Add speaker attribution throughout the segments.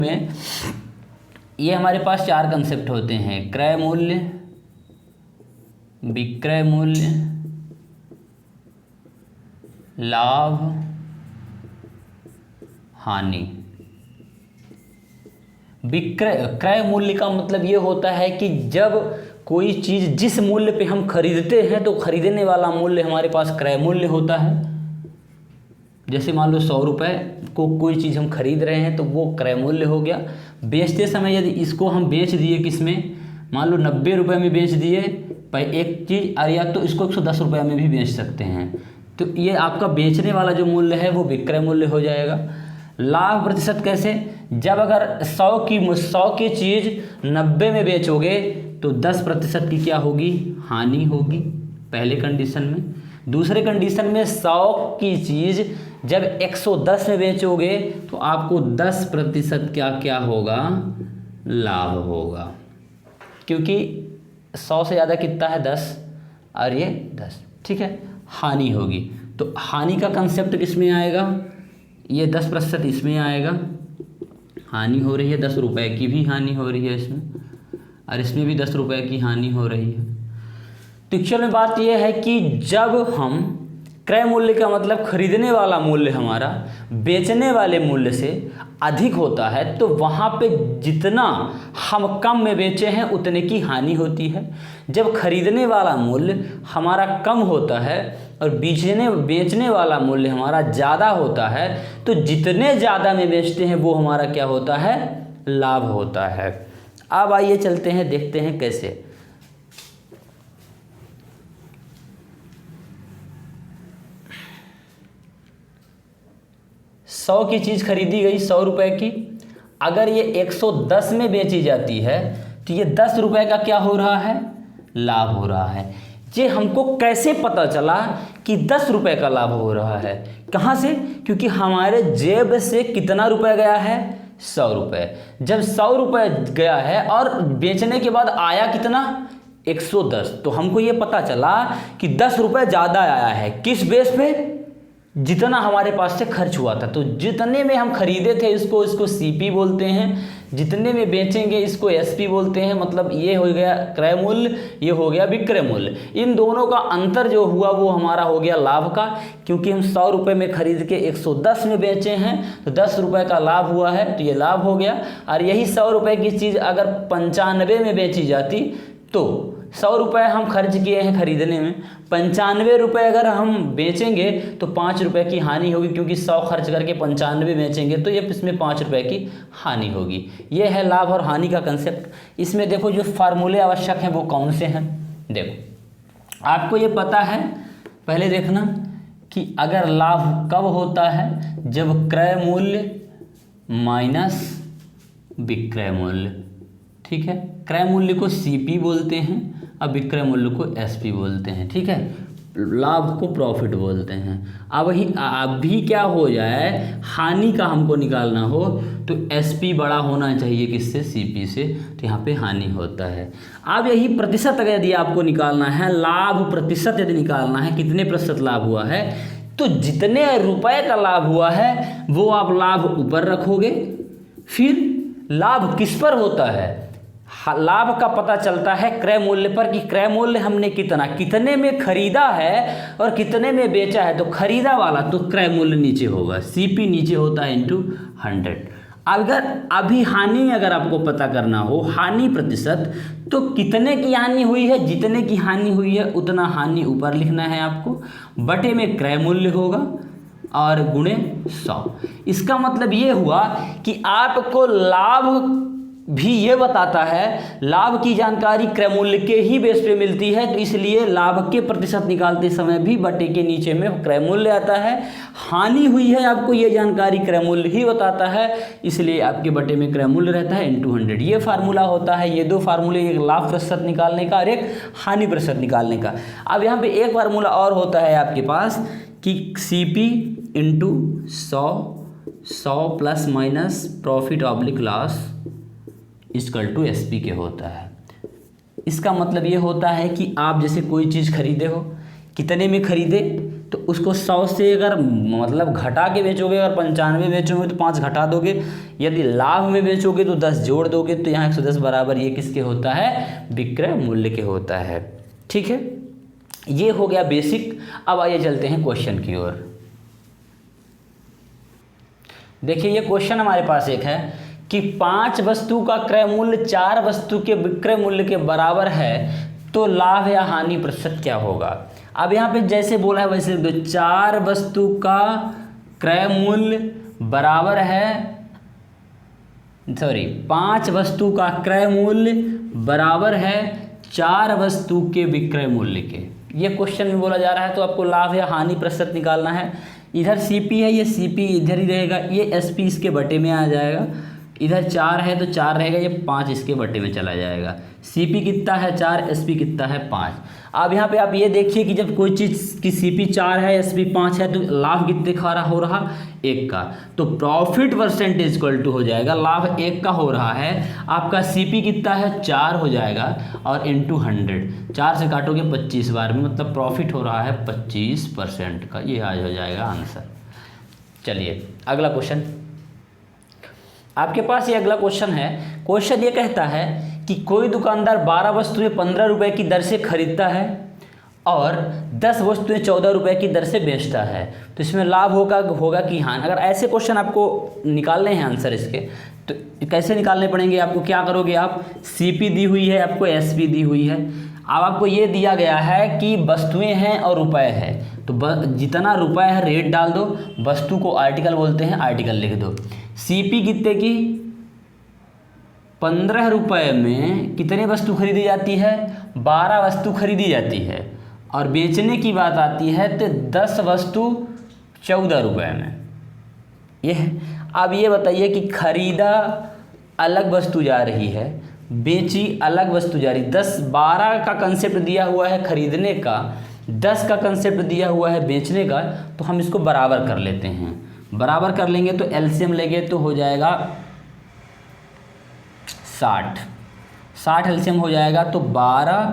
Speaker 1: में ये हमारे पास चार कंसेप्ट होते हैं: क्रय मूल्य, विक्रय मूल्य, लाभ, हानि। क्रय मूल्य का मतलब ये होता है कि जब कोई चीज़ जिस मूल्य पे हम खरीदते हैं तो खरीदने वाला मूल्य हमारे पास क्रय मूल्य होता है। जैसे मान लो 100 रुपये को कोई चीज़ हम खरीद रहे हैं तो वो क्रय मूल्य हो गया। बेचते समय यदि इसको हम बेच दिए किसमें, मान लो 90 रुपये में बेच दिए एक चीज़, और या तो इसको 110 रुपये में भी बेच सकते हैं, तो ये आपका बेचने वाला जो मूल्य है वो विक्रय मूल्य हो जाएगा। लाभ प्रतिशत कैसे, जब अगर 100 की चीज़ 90 में बेचोगे तो 10% की क्या होगी, हानि होगी, पहले कंडीशन में। दूसरे कंडीशन में 100 की चीज़ जब 110 में बेचोगे तो आपको 10% क्या होगा, लाभ होगा, क्योंकि 100 से ज़्यादा कितना है 10 और ये 10, ठीक है। हानि होगी, तो हानि का कंसेप्ट किस में आएगा, ये 10% इसमें आएगा, हानि हो रही है 10 रुपये की भी हानि हो रही है इसमें, और इसमें भी 10 रुपये की हानि हो रही है। तो एक्चुअल में बात यह है कि जब हम क्रय मूल्य का मतलब खरीदने वाला मूल्य हमारा बेचने वाले मूल्य से अधिक होता है तो वहाँ पे जितना हम कम में बेचे हैं उतने की हानि होती है। जब खरीदने वाला मूल्य हमारा कम होता है और बेचने वाला मूल्य हमारा ज़्यादा होता है तो जितने ज़्यादा में बेचते हैं वो हमारा क्या होता है, लाभ होता है। अब आइए चलते हैं, देखते हैं कैसे। सौ की चीज़ खरीदी गई 100 रुपये की, अगर ये 110 में बेची जाती है तो ये 10 रुपये का क्या हो रहा है, लाभ हो रहा है। ये हमको कैसे पता चला कि 10 रुपये का लाभ हो रहा है, कहाँ से, क्योंकि हमारे जेब से कितना रुपये गया है, 100 रुपये। जब 100 रुपये गया है और बेचने के बाद आया कितना, 110, तो हमको ये पता चला कि 10 रुपये ज़्यादा आया है। किस बेस पे, जितना हमारे पास से खर्च हुआ था। तो जितने में हम खरीदे थे इसको सीपी बोलते हैं, जितने में बेचेंगे इसको एसपी बोलते हैं। मतलब ये हो गया क्रय मूल्य, ये हो गया विक्रय मूल्य। इन दोनों का अंतर जो हुआ वो हमारा हो गया लाभ का, क्योंकि हम 100 रुपये में खरीद के 110 में बेचे हैं तो 10 रुपये का लाभ हुआ है, तो ये लाभ हो गया। और यही 100 रुपये की चीज़ अगर 95 में बेची जाती तो 100 रुपये हम खर्च किए हैं खरीदने में, 95 रुपये अगर हम बेचेंगे तो 5 रुपये की हानि होगी, क्योंकि 100 खर्च करके 95 बेचेंगे तो ये इसमें 5 रुपये की हानि होगी। ये है लाभ और हानि का कंसेप्ट। इसमें देखो जो फार्मूले आवश्यक हैं वो कौन से हैं। देखो आपको ये पता है, पहले देखना कि अगर लाभ कब होता है, जब क्रय मूल्य माइनस विक्रय मूल्य, ठीक है। क्रय मूल्य को सीपी बोलते हैं, अब विक्रय मूल्य को एसपी बोलते हैं, ठीक है। लाभ को प्रॉफिट बोलते हैं। अब अभी क्या हो जाए, हानि का हमको निकालना हो तो एसपी बड़ा होना चाहिए किससे, सीपी से, तो यहाँ पे हानि होता है। अब यही प्रतिशत अगर यदि आपको निकालना है, लाभ प्रतिशत यदि निकालना है, कितने प्रतिशत लाभ हुआ है, तो जितने रुपए का लाभ हुआ है वो आप लाभ ऊपर रखोगे। फिर लाभ किस पर होता है, लाभ का पता चलता है क्रय मूल्य पर, कि क्रय मूल्य हमने कितने में खरीदा है और कितने में बेचा है। तो खरीदा वाला तो क्रय मूल्य नीचे होगा, सीपी नीचे होता है इंटू 100। अगर अभी हानि अगर आपको पता करना हो, हानि प्रतिशत, तो कितने की हानि हुई है, जितने की हानि हुई है उतना हानि ऊपर लिखना है आपको, बटे में क्रय मूल्य होगा और गुणे 100। इसका मतलब ये हुआ कि आपको लाभ भी ये बताता है, लाभ की जानकारी क्रय मूल्य के ही बेस पे मिलती है, तो इसलिए लाभ के प्रतिशत निकालते समय भी बटे के नीचे में क्रय मूल्य आता है। हानि हुई है आपको ये जानकारी क्रय मूल्य ही बताता है, इसलिए आपके बटे में क्रय मूल्य रहता है इंटू 100। ये फार्मूला होता है, ये दो फार्मूले, एक लाभ प्रतिशत निकालने का और एक हानि प्रतिशत निकालने का। अब यहाँ पे एक फार्मूला और होता है आपके पास कि CP into 100 plus minus profit oblique loss equal to SP के होता है। इसका मतलब ये होता है कि आप जैसे कोई चीज़ खरीदे हो, कितने में खरीदे, तो उसको 100 से अगर मतलब घटा के बेचोगे, अगर 95 बेचोगे तो 5 घटा दोगे, यदि लाभ में बेचोगे तो 10 जोड़ दोगे, तो यहाँ 110 बराबर ये किसके होता है, विक्रय मूल्य के होता है। ठीक है, ये हो गया बेसिक। अब आइए चलते हैं क्वेश्चन की ओर। देखिए ये क्वेश्चन हमारे पास एक है कि 5 वस्तु का क्रय मूल्य 4 वस्तु के विक्रय मूल्य के बराबर है, तो लाभ या हानि प्रतिशत क्या होगा। अब यहाँ पे जैसे बोला है वैसे 4 वस्तु का क्रय मूल्य बराबर है, 5 वस्तु का क्रय मूल्य बराबर है 4 वस्तु के विक्रय मूल्य के। ये क्वेश्चन में बोला जा रहा है, तो आपको लाभ या हानि प्रतिशत निकालना है। इधर CP है, ये CP इधर ही रहेगा, ये SP इसके बटे में आ जाएगा। इधर 4 है तो 4 रहेगा, ये 5 इसके बटे में चला जाएगा। CP कितना है 4, SP कितना है 5। अब यहाँ पे आप ये देखिए कि जब कोई चीज़ की CP 4 है, SP 5 है, तो लाभ कितने का हो रहा 1 का, तो प्रॉफिट परसेंटेज इक्वल टू हो जाएगा, लाभ 1 का हो रहा है, आपका CP कितना है 4 हो जाएगा, और इंटू 100, 4 से काटोगे 25 बार में, मतलब प्रॉफिट हो रहा है 25% का। ये आज हो जाएगा आंसर। चलिए अगला क्वेश्चन आपके पास, ये अगला क्वेश्चन है। क्वेश्चन ये कहता है कि कोई दुकानदार 12 वस्तुएं 15 रुपए की दर से खरीदता है और 10 वस्तुएं 14 रुपए की दर से बेचता है, तो इसमें लाभ होगा कि हानि। अगर ऐसे क्वेश्चन आपको निकालने हैं आंसर इसके, तो कैसे निकालने पड़ेंगे आपको, क्या करोगे आप, CP दी हुई है, आपको SP दी हुई है। अब आपको ये दिया गया है कि वस्तुएं हैं और रुपए है, तो जितना रुपए है रेट डाल दो, वस्तु को आर्टिकल बोलते हैं, आर्टिकल लिख दो। CP कितने की, 15 रुपए में कितने वस्तु खरीदी जाती है, 12 वस्तु खरीदी जाती है, और बेचने की बात आती है तो 10 वस्तु 14 रुपए में। ये है। अब ये बताइए कि खरीदा अलग वस्तु जा रही है, बेची अलग वस्तु जा रही, 10-12 का कंसेप्ट दिया हुआ है खरीदने का, 10 का कंसेप्ट दिया हुआ है बेचने का, तो हम इसको बराबर कर लेते हैं। बराबर कर लेंगे तो LCM लेंगे तो हो जाएगा 60 LCM हो जाएगा, तो 12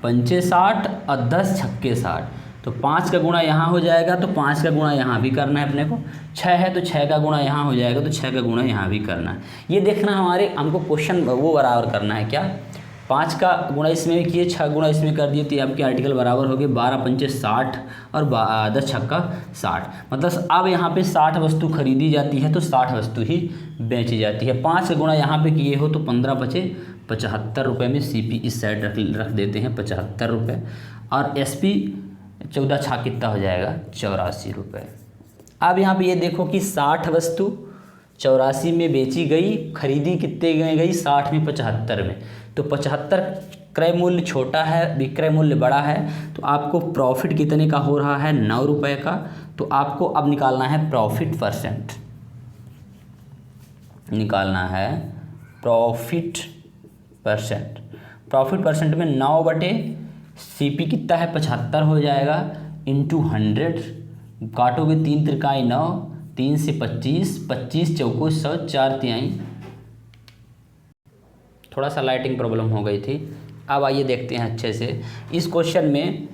Speaker 1: पंचे 60 और 10 छक्के 60, तो 5 का गुणा यहाँ हो जाएगा, तो 5 का गुणा यहाँ भी करना है अपने को। 6 है तो 6 का गुणा यहाँ हो जाएगा, तो 6 का गुणा यहाँ भी करना है। ये देखना हमको क्वेश्चन वो बराबर करना है, क्या 5 का गुणा इसमें भी किए, 6 गुणा इसमें कर दिए, तो आपके आर्टिकल बराबर हो गए 12 पंचे 60 और 10 छक्का 60। मतलब अब यहाँ पे 60 वस्तु खरीदी जाती है तो 60 वस्तु ही बेची जाती है। 5 का गुणा यहाँ पे किए हो तो 15 बचे 75 रुपये में CP इस साइड रख देते हैं 75 रुपये, और SP 14 छा कितना हो जाएगा 84 रुपये। अब यहाँ पे ये देखो कि 60 वस्तु 84 में बेची गई, खरीदी कितने में गई 60 में 75 में, तो 75 क्रय मूल्य छोटा है, विक्रय मूल्य बड़ा है, तो आपको प्रॉफिट कितने का हो रहा है 9 रुपये का। तो आपको अब निकालना है प्रॉफिट परसेंट, निकालना है प्रॉफिट परसेंट। प्रॉफिट परसेंट में 9 बटे CP कितना है 75 हो जाएगा, इंटू 100, काटोगे 3 त्रिकाई 9, 3 से 25, 25 चौको 100, 4 तिहाई। थोड़ा सा लाइटिंग प्रॉब्लम हो गई थी। अब आइए देखते हैं अच्छे से इस क्वेश्चन में।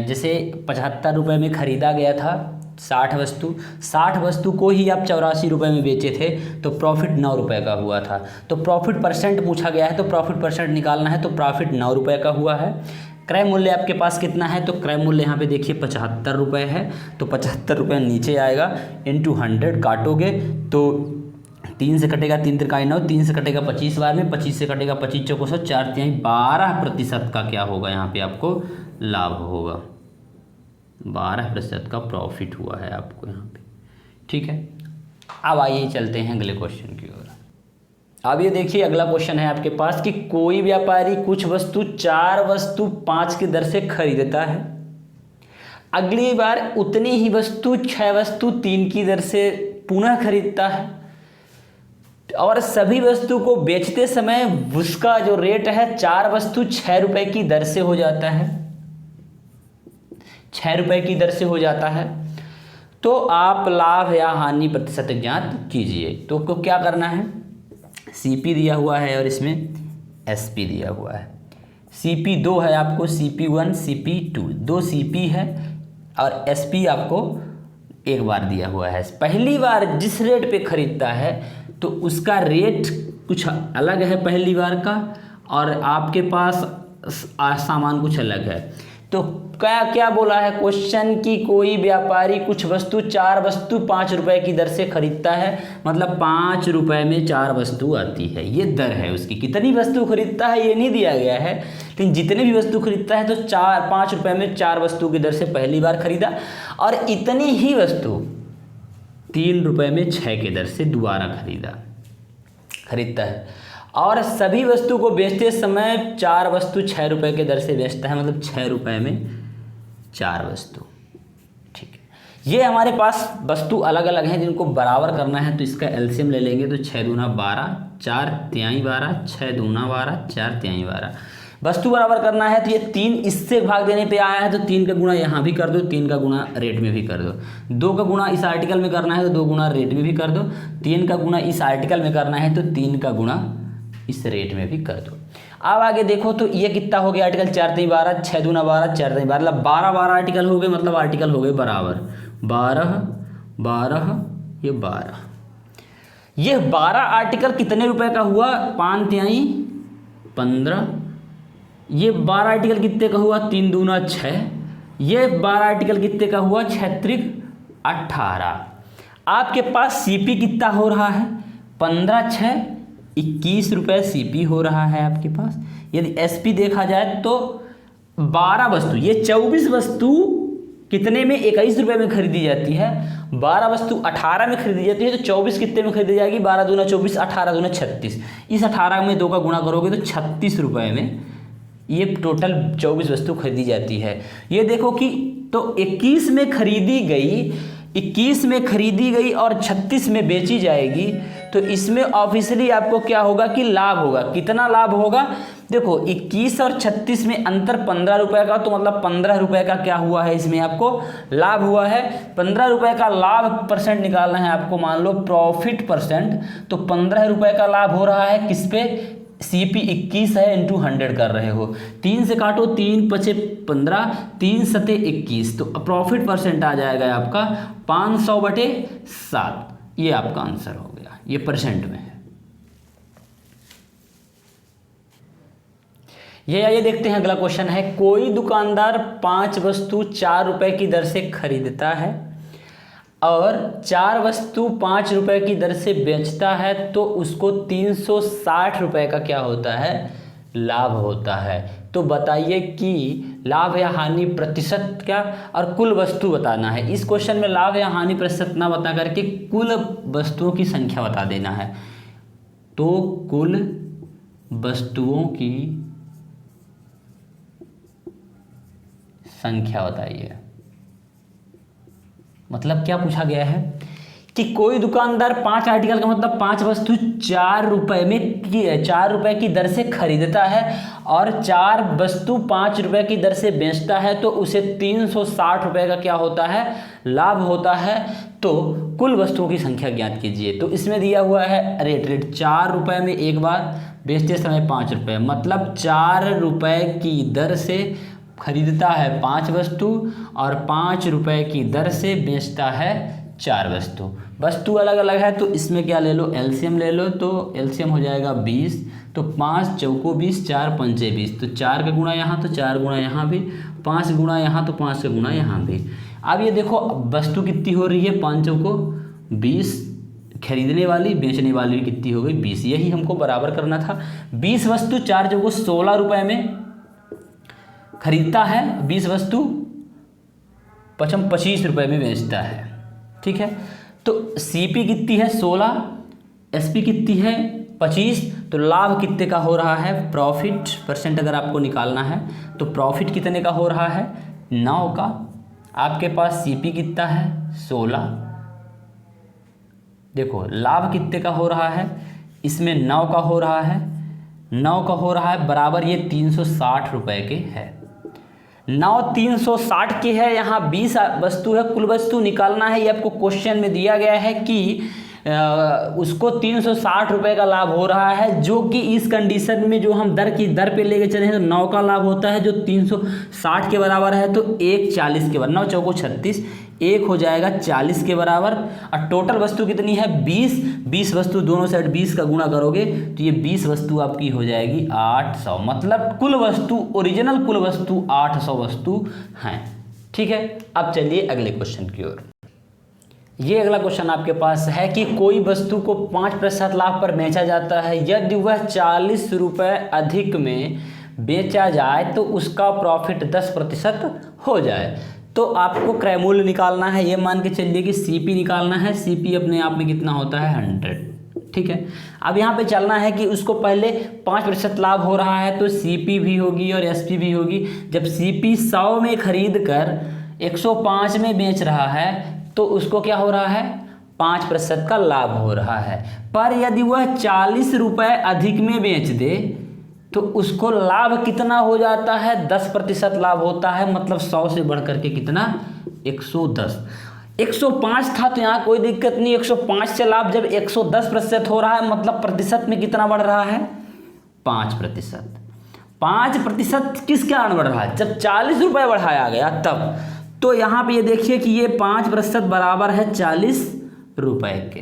Speaker 1: जैसे 75 रुपये में ख़रीदा गया था 60 वस्तु को ही आप 84 रुपये में बेचे थे, तो प्रॉफिट 9 रुपये का हुआ था। तो प्रॉफिट परसेंट पूछा गया है, तो प्रॉफिट परसेंट निकालना है, तो प्रॉफिट 9 रुपये का हुआ है। क्रय मूल्य आपके पास कितना है, तो क्रय मूल्य यहाँ पे देखिए 75 रुपये है, तो 75 रुपये नीचे आएगा, इंटू 100 काटोगे तो 3 से कटेगा 3 त्रिकाई 9, 3 से कटेगा 25 बार में, 25 से कटेगा 25 चौको 100, 4 तिहाई 12% का क्या होगा यहाँ पे आपको लाभ होगा, 12% का प्रॉफिट हुआ है आपको यहाँ पे। ठीक है, अब आइए चलते हैं अगले क्वेश्चन की ओर। अब ये देखिए अगला क्वेश्चन है आपके पास कि कोई व्यापारी कुछ वस्तु 4 वस्तु 5 की दर से खरीदता है, अगली बार उतनी ही वस्तु 6 वस्तु 3 की दर से पुनः खरीदता है, और सभी वस्तु को बेचते समय उसका जो रेट है 4 वस्तु 6 रुपए की दर से हो जाता है, 6 रुपए की दर से हो जाता है। तो आप लाभ या हानि प्रतिशत ज्ञात कीजिए। तो आपको क्या करना है, CP दिया हुआ है और इसमें SP दिया हुआ है। CP 2 है आपको, CP 1 CP 2, 2 CP है और एसपी आपको एक बार दिया हुआ है। पहली बार जिस रेट पे खरीदता है तो उसका रेट कुछ अलग है पहली बार का, और आपके पास सामान कुछ अलग है। तो क्या क्या बोला है क्वेश्चन की, कोई व्यापारी कुछ वस्तु 4 वस्तु 5 रुपए की दर से खरीदता है, मतलब 5 रुपए में 4 वस्तु आती है, ये दर है उसकी। कितनी वस्तु खरीदता है ये नहीं दिया गया है, लेकिन जितने भी वस्तु खरीदता है तो 5 रुपए में 4 वस्तु की दर से पहली बार खरीदा, और इतनी ही वस्तु 3 रुपए में 6 की दर से दोबारा खरीदता है, और सभी वस्तु को बेचते समय 4 वस्तु 6 रुपए के दर से बेचता है, मतलब 6 रुपए में 4 वस्तु। ठीक है, ये हमारे पास वस्तु अलग अलग हैं जिनको बराबर करना है, तो इसका एलसीएम ले लेंगे तो 6 दूना 12, 4 तिहाई 12, 6 दूना 12, 4 तिहाई 12। वस्तु बराबर करना है तो ये 3 इससे भाग देने पे आया है तो 3 का गुणा यहाँ भी कर दो, 3 का गुणा रेट में भी कर दो। 2 का गुणा इस आर्टिकल में करना है तो 2 गुणा रेट में भी कर दो। 3 का गुणा इस आर्टिकल में करना है तो 3 का गुणा इस रेट में भी कर दो। अब आगे देखो तो ये कितना हो गया आर्टिकल 4 तिहाई 12, 6 दूना 12, 4 तिहाई 12, मतलब 12 आर्टिकल हो गए, मतलब आर्टिकल हो गए बराबर 12 12, ये 12 आर्टिकल कितने रुपए का हुआ, 5 तिहाई 15। ये 12 आर्टिकल कितने का हुआ, 3 दूना 6। ये 12 आर्टिकल कितने का हुआ, 6 त्रिक 18। आपके पास सीपी कितना हो रहा है, 15 6 21 रुपये सीपी हो रहा है आपके पास। यदि एसपी देखा जाए तो 12 वस्तु, ये 24 वस्तु कितने में 21 रुपये में खरीदी जाती है, 12 वस्तु 18 में खरीदी जाती है, तो 24 कितने में खरीदी जाएगी, 12 दूना 24, 18 दूना 36। इस 18 में 2 का गुणा करोगे तो 36 रुपये में ये टोटल 24 वस्तु खरीदी जाती है। ये देखो कि तो 21 में खरीदी गई और 36 में बेची जाएगी, तो इसमें ऑब्वियसली आपको क्या होगा कि लाभ होगा। कितना लाभ होगा, देखो 21 और 36 में अंतर 15 रुपये का, तो मतलब 15 रुपये का क्या हुआ है, इसमें आपको लाभ हुआ है। 15 रुपये का लाभ परसेंट निकालना है आपको, मान लो प्रॉफिट परसेंट, तो 15 रुपये का लाभ हो रहा है किस पे, सीपी 21 है इंटू 100 कर रहे हो, 3 से काटो, 3 पचे 15, 3 सते 21, तो प्रॉफिट परसेंट आ जाएगा आपका 500/7। ये आपका आंसर हो गया, ये परसेंट में है। ये देखते हैं अगला क्वेश्चन है, कोई दुकानदार 5 वस्तु 4 रुपए की दर से खरीदता है और 4 वस्तु 5 रुपए की दर से बेचता है, तो उसको 360 रुपए का क्या होता है, लाभ होता है। तो बताइए कि लाभ या हानि प्रतिशत क्या, और कुल वस्तु बताना है। इस क्वेश्चन में लाभ या हानि प्रतिशत ना बता करके कुल वस्तुओं की संख्या बता देना है। तो कुल वस्तुओं की संख्या बताइए। मतलब क्या पूछा गया है कि कोई दुकानदार 5 आर्टिकल का मतलब 5 वस्तु 4 रुपए की दर से खरीदता है और 4 वस्तु 5 रुपए की दर से बेचता है, तो उसे 360 रुपए का क्या होता है, लाभ होता है। तो कुल वस्तुओं की संख्या ज्ञात कीजिए। तो इसमें दिया हुआ है रेट 4 रुपए में एक बार, बेचते समय 5 रुपए, मतलब 4 रुपए की दर से खरीदता है 5 वस्तु और 5 रुपए की दर से बेचता है 4 वस्तु अलग अलग है। तो इसमें क्या ले लो, एलसीएम ले लो, तो एलसीएम हो जाएगा 20, तो 5 चौको 20, 4 पंचे 20, तो 4 का गुणा यहाँ, तो 4 गुणा यहाँ भी, 5 गुणा यहाँ, तो 5 का गुणा यहाँ भी। अब ये देखो वस्तु कितनी हो रही है, 5 चौको 20, खरीदने वाली बेचने वाली भी कितनी हो गई, 20। यही हमको बराबर करना था। 20 वस्तु 4 चौको 16 रुपये में खरीदता है, 20 वस्तु 25 रुपये में बेचता है। ठीक है, तो सीपी कितनी है 16, एसपी कितनी है 25, तो लाभ कितने का हो रहा है, प्रॉफिट परसेंट अगर आपको निकालना है तो प्रॉफिट कितने का हो रहा है, 9 का। आपके पास सीपी कितना है 16, देखो लाभ कितने का हो रहा है, इसमें 9 का हो रहा है, 9 का हो रहा है बराबर ये 360 रुपये के है। 9 360 की है, यहाँ 20 वस्तु है, कुल वस्तु निकालना है। ये आपको क्वेश्चन में दिया गया है कि उसको 360 रुपये का लाभ हो रहा है, जो कि इस कंडीशन में जो हम दर पे लेके चले हैं तो 9 का लाभ होता है जो 360 के बराबर है, तो 1 40 के बराबर, 9 चौको 36, 1 हो जाएगा 40 के बराबर। और टोटल वस्तु कितनी है 20 वस्तु, दोनों साइड 20 का गुणा करोगे तो ये 20 वस्तु आपकी हो जाएगी 800, मतलब कुल वस्तु, ओरिजिनल कुल वस्तु 800 वस्तु हैं। ठीक है, अब चलिए अगले क्वेश्चन की ओर। ये अगला क्वेश्चन आपके पास है कि कोई वस्तु को 5% लाभ पर बेचा जाता है, यदि वह 40 रुपये अधिक में बेचा जाए तो उसका प्रॉफिट 10% हो जाए। तो आपको क्रय मूल्य निकालना है, ये मान के चलिए कि सीपी निकालना है। सीपी अपने आप में कितना होता है 100। ठीक है, अब यहाँ पे चलना है कि उसको पहले 5% लाभ हो रहा है तो सीपी भी होगी और एसपी भी होगी। जब सीपी 100 में खरीद कर 105 में बेच रहा है तो उसको क्या हो रहा है 5% का लाभ हो रहा है। पर यदि वह 40 रुपये अधिक में बेच दे तो उसको लाभ कितना हो जाता है 10% लाभ होता है, मतलब 100 से बढ़ करके कितना 110। 105 था तो यहाँ कोई दिक्कत नहीं, 105 से लाभ जब 110% हो रहा है मतलब प्रतिशत में कितना बढ़ रहा है 5%। 5% किस कारण बढ़ रहा है, जब 40 रुपये बढ़ाया गया तब। तो यहाँ पे ये देखिए कि ये 5% बराबर है 40 रुपये के।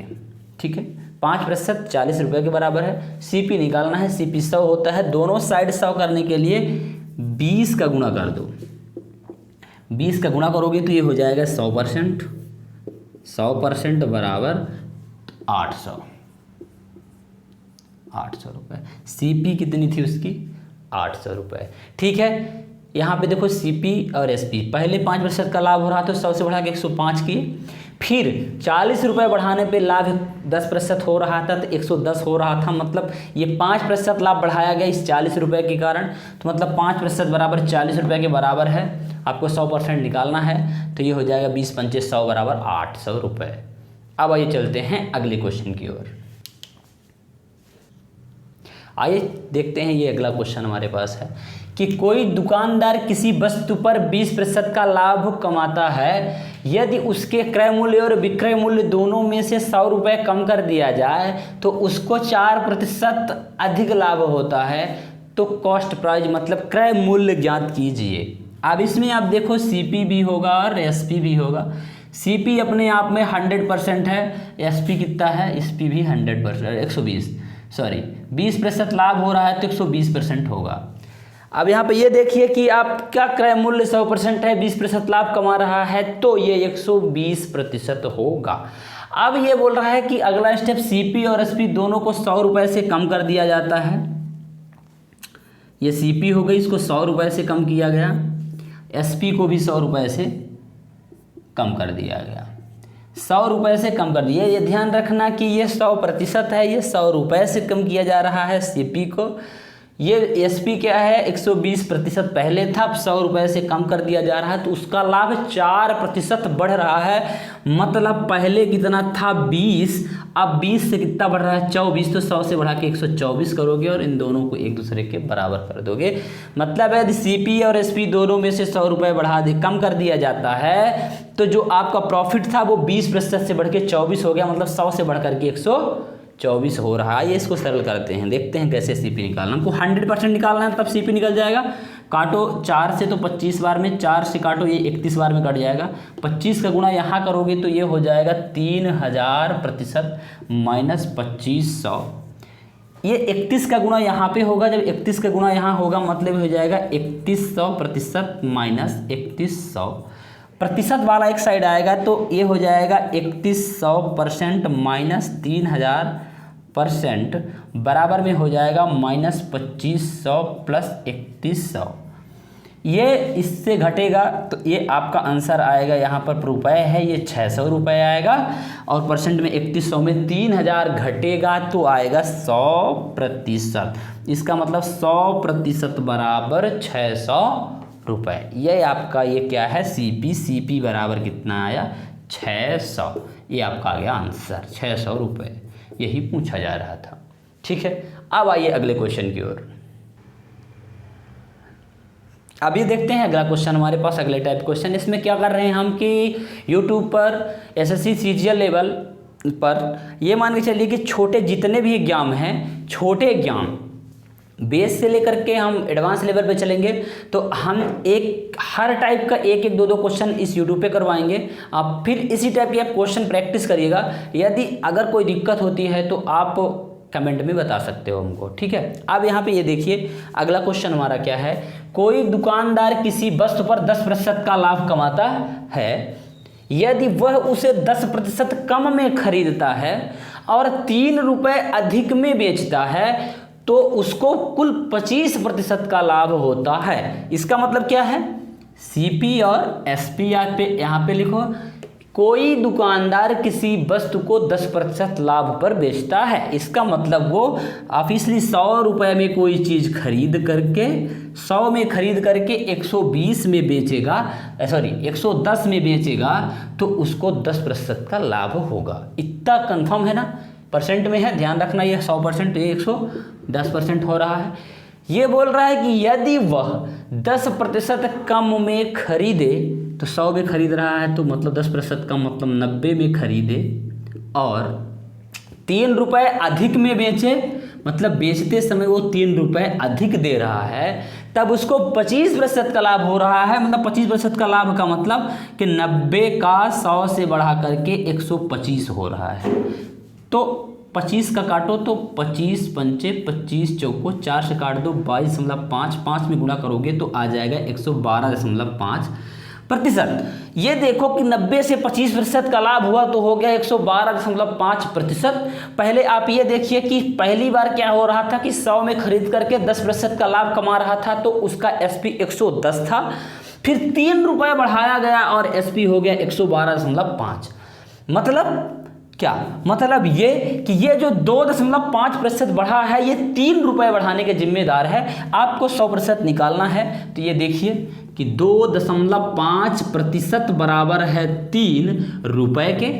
Speaker 1: ठीक है, 5% 40 रुपये के बराबर है। सीपी निकालना है, सीपी 100 होता है, दोनों साइड 100 करने के लिए 20 का गुणा कर दो। 20 का गुणा करोगे तो ये हो जाएगा 100%। 100% बराबर 800 रुपये। सीपी कितनी थी उसकी 800 रुपये। ठीक है, यहाँ पे देखो सीपी और एसपी, पहले 5% का लाभ हो रहा था तो 100 से बढ़ा के 105 किए, फिर 40 रुपये बढ़ाने पे लाभ 10% हो रहा था तो 110 हो रहा था, मतलब ये 5% लाभ बढ़ाया गया इस 40 रुपये के कारण। तो मतलब 5% बराबर 40 रुपये के बराबर है। आपको 100% निकालना है तो ये हो जाएगा 20 पंचे 100 बराबर 800 रुपये। अब आइए चलते हैं अगले क्वेश्चन की ओर। आइए देखते हैं, ये अगला क्वेश्चन हमारे पास है कि कोई दुकानदार किसी वस्तु पर 20% का लाभ कमाता है, यदि उसके क्रय मूल्य और विक्रय मूल्य दोनों में से 100 रुपये कम कर दिया जाए तो उसको 4% अधिक लाभ होता है। तो कॉस्ट प्राइस मतलब क्रय मूल्य ज्ञात कीजिए। अब इसमें आप देखो सीपी भी होगा और एसपी भी होगा। सीपी अपने आप में 100% है, एसपी कितना है, एसपी भी 100%, 20% लाभ हो रहा है तो 120% होगा। अब यहाँ पे ये देखिए कि आपका क्रय मूल्य 100% है, 20% लाभ कमा रहा है तो ये 120% होगा। अब ये बोल रहा है कि अगला स्टेप सीपी और एसपी दोनों को 100 रुपये से कम कर दिया जाता है। ये सीपी हो गई, इसको 100 रुपये से कम किया गया, एसपी को भी 100 रुपये से कम कर दिया गया। 100 रुपये से कम कर दिया, ये ध्यान रखना कि ये 100% है, ये 100 रुपये से कम किया जा रहा है सीपी को। ये एसपी क्या है 120% पहले था, अब 100 रुपये से कम कर दिया जा रहा है तो उसका लाभ 4% बढ़ रहा है। मतलब पहले कितना था 20, अब 20 से कितना बढ़ रहा है 24, तो 100 से बढ़ा के 124 करोगे और इन दोनों को एक दूसरे के बराबर कर दोगे। मतलब यदि सीपी और एसपी दोनों में से 100 रुपये कम कर दिया जाता है तो जो आपका प्रॉफिट था वो 20% से बढ़ के 24 हो गया, मतलब 100 से बढ़ करके 124 हो रहा है। ये इसको सरल करते हैं, देखते हैं कैसे सीपी निकालना। हमको 100% निकालना है तब सीपी निकल जाएगा। काटो 4 से तो 25 बार में, 4 से काटो ये 31 बार में कट जाएगा। 25 का गुणा यहाँ करोगे तो ये हो जाएगा 3000% माइनस 2500। ये 31 का गुणा यहाँ पे होगा, जब 31 का गुणा यहाँ होगा मतलब हो जाएगा 3100% माइनस 3100। प्रतिशत वाला एक साइड आएगा तो ये हो जाएगा 3100% माइनस 3000% बराबर में हो जाएगा माइनस 2500 प्लस 3100। ये इससे घटेगा तो ये आपका आंसर आएगा, यहाँ पर रुपए है ये 600 रुपये आएगा और परसेंट में 3100 में 3000 घटेगा तो आएगा 100%। इसका मतलब 100% बराबर 600 रुपये। ये आपका ये क्या है सीपी बराबर कितना आया 600। ये आपका आ गया आंसर 600 रुपये, यही पूछा जा रहा था। ठीक है, अब आइए अगले क्वेश्चन की ओर। अब ये देखते हैं अगला क्वेश्चन हमारे पास, अगले टाइप क्वेश्चन। इसमें क्या कर रहे हैं हम कि यूट्यूब पर एसएससी सीजीएल लेवल पर ये मान के चलिए कि छोटे जितने भी एग्जाम हैं, छोटे एग्जाम बेस से लेकर के हम एडवांस लेवल पे चलेंगे तो हम एक हर टाइप का एक एक दो दो क्वेश्चन इस यूट्यूब पे करवाएंगे। आप फिर इसी टाइप के आप क्वेश्चन प्रैक्टिस करिएगा। यदि अगर कोई दिक्कत होती है तो आप कमेंट में बता सकते हो हमको, ठीक है। अब यहाँ पे ये देखिए अगला क्वेश्चन हमारा क्या है। कोई दुकानदार किसी वस्तु पर 10% का लाभ कमाता है, यदि वह उसे 10% कम में खरीदता है और 3 रुपये अधिक में बेचता है तो उसको कुल 25% का लाभ होता है। इसका मतलब क्या है, सीपी और एसपी यहाँ पे लिखो। कोई दुकानदार किसी वस्तु को 10% लाभ पर बेचता है, इसका मतलब वो ऑफिशियली 100 रुपये में कोई चीज़ खरीद करके 100 में खरीद करके 120 में बेचेगा, 110 में बेचेगा तो उसको 10% का लाभ होगा। इतना कंफर्म है ना, परसेंट में है, ध्यान रखना। ये 100%, ये 110% हो रहा है। ये बोल रहा है कि यदि वह 10% कम में खरीदे तो 100 में खरीद रहा है तो मतलब 10% कम मतलब 90 में खरीदे और 3 रुपये अधिक में बेचे, मतलब बेचते समय वो 3 रुपये अधिक दे रहा है, तब उसको 25% का लाभ हो रहा है। मतलब 25% का लाभ का मतलब कि 90 का 100 से बढ़ा करके 125 हो रहा है। तो 25 का काटो तो 25 पंचे 25 चौको 4 से काट दो 22.5, 5 में गुणा करोगे तो आ जाएगा 112.5%। ये देखो कि 90 से 25% का लाभ हुआ तो हो गया 112.5%। पहले आप ये देखिए कि पहली बार क्या हो रहा था कि 100 में खरीद करके 10% का लाभ कमा रहा था तो उसका एसपी 110 था, फिर 3 रुपये बढ़ाया गया और एसपी हो गया 112.5। मतलब क्या मतलब ये कि ये जो 2.5% बढ़ा है ये 3 रुपये बढ़ाने के जिम्मेदार है। आपको 100% निकालना है तो ये देखिए कि 2.5% बराबर है 3 रुपये के,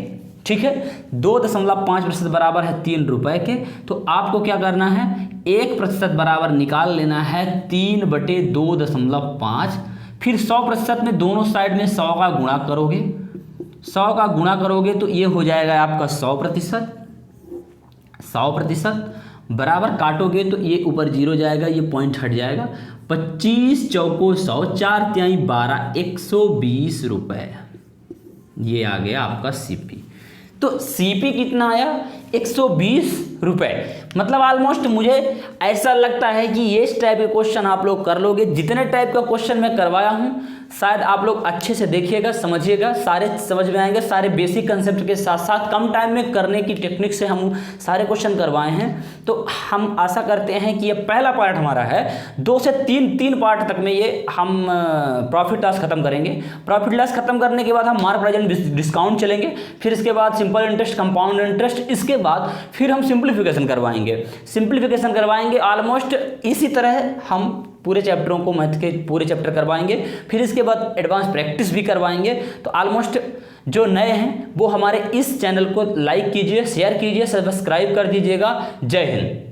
Speaker 1: ठीक है। 2.5% बराबर है 3 रुपये के। तो आपको क्या करना है, 1% बराबर निकाल लेना है 3/2.5। फिर 100% में दोनों साइड में 100 का गुणा करोगे, 100 का गुणा करोगे तो ये हो जाएगा आपका 100% बराबर काटोगे तो ये ऊपर 0 जाएगा, ये पॉइंट हट जाएगा। 25 चौको 100, 4 तिहाई 12, 120 रुपये ये आ गया आपका सीपी। तो सीपी कितना आया, 120 रुपये। मतलब ऑलमोस्ट मुझे ऐसा लगता है कि ये इस टाइप के क्वेश्चन आप लोग कर लोगे। जितने टाइप का क्वेश्चन मैं करवाया हूँ शायद आप लोग अच्छे से देखिएगा, समझिएगा, सारे समझ में आएंगे। सारे बेसिक कंसेप्ट के साथ साथ कम टाइम में करने की टेक्निक से हम सारे क्वेश्चन करवाए हैं। तो हम आशा करते हैं कि ये पहला पार्ट हमारा है। 2 से 3 पार्ट तक में ये हम प्रॉफिट लॉस खत्म करेंगे। प्रॉफिट लॉस खत्म करने के बाद हम मार्क प्रेजेंट डिस्काउंट चलेंगे, फिर इसके बाद सिंपल इंटरेस्ट, कंपाउंड इंटरेस्ट, इसके बाद फिर हम सिंप्लीफिकेशन करवाएंगे। ऑलमोस्ट इसी तरह हम पूरे चैप्टरों को, मैथ के पूरे चैप्टर करवाएंगे। फिर इसके बाद एडवांस प्रैक्टिस भी करवाएंगे। तो ऑलमोस्ट जो नए हैं वो हमारे इस चैनल को लाइक कीजिए, शेयर कीजिए, सब्सक्राइब कर दीजिएगा। जय हिंद।